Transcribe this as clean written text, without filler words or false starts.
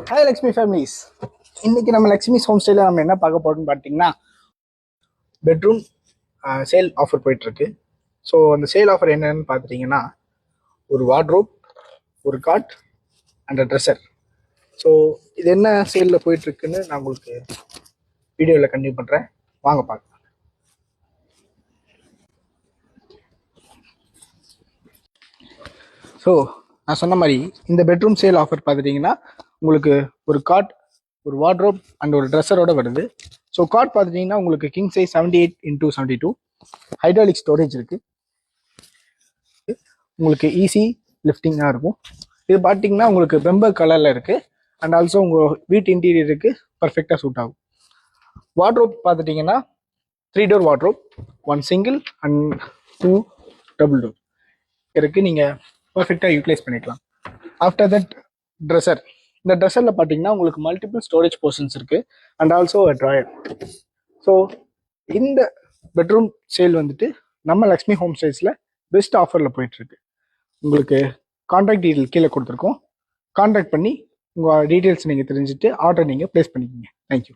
Hi Lakshmi families. இன்னைக்கு நம்ம Lakshmi home ஸ்டைல நம்ம என்ன பார்க்க போறோம்னு பார்த்தீங்கன்னா, பெட்ரூம் சேல் ஆஃபர் போயிட்டு இருக்கு. ஸோ அந்த சேல் ஆஃபர் என்னன்னு பார்த்துட்டீங்கன்னா, ஒரு வார்ட்ரோப், ஒரு காட் அண்ட் ட்ரெஸ்ஸர். ஸோ இது என்ன சேலில் போயிட்டு இருக்குன்னு நான் உங்களுக்கு வீடியோவில் கண்டினியூ பண்ணுறேன். வாங்க பார்க்கலாம். ஸோ நான் சொன்ன மாதிரி இந்த பெட்ரூம் சேல் ஆஃபர் பார்த்துட்டிங்கன்னா, உங்களுக்கு ஒரு காட், ஒரு வார்ட்ரோப் அண்ட் ஒரு ட்ரெஸ்ஸரோட வருது. ஸோ காட் பார்த்துட்டிங்கன்னா உங்களுக்கு king size 78x72 hydraulic storage இருக்குது. உங்களுக்கு ஈஸி லிஃப்டிங்காக இருக்கும். இது பார்த்தீங்கன்னா உங்களுக்கு பெம்பர் கலரில் இருக்குது அண்ட் ஆல்சோ உங்கள் வீட்டு இன்டீரியருக்கு பர்ஃபெக்டாக சூட் ஆகும். வார்ட்ரோப் பார்த்துட்டிங்கன்னா 3 door wardrobe, 1 single and 2 double door இருக்குது. நீங்கள் பர்ஃபெக்டாக யூட்டிலைஸ் பண்ணிக்கலாம். After that dresser. இந்த ட்ரெஸ்ஸரில் பார்த்தீங்கன்னா உங்களுக்கு மல்டிபிள் ஸ்டோரேஜ் போர்ஷன்ஸ் இருக்குது and also a drawer. So இந்த பெட்ரூம் சேல் வந்துட்டு நம்ம லக்ஷ்மி ஹோம் ஸ்டைல்ஸில் பெஸ்ட் ஆஃபரில் போயிட்டுருக்கு. உங்களுக்கு கான்டாக்ட் டீட்டெயில் கீழே கொடுத்துருக்கோம். கான்டாக்ட் பண்ணி உங்கள் டீட்டெயில்ஸ் நீங்கள் தெரிஞ்சுட்டு ஆர்டர் நீங்கள் ப்ளேஸ் பண்ணிக்கோங்க. தேங்க்யூ.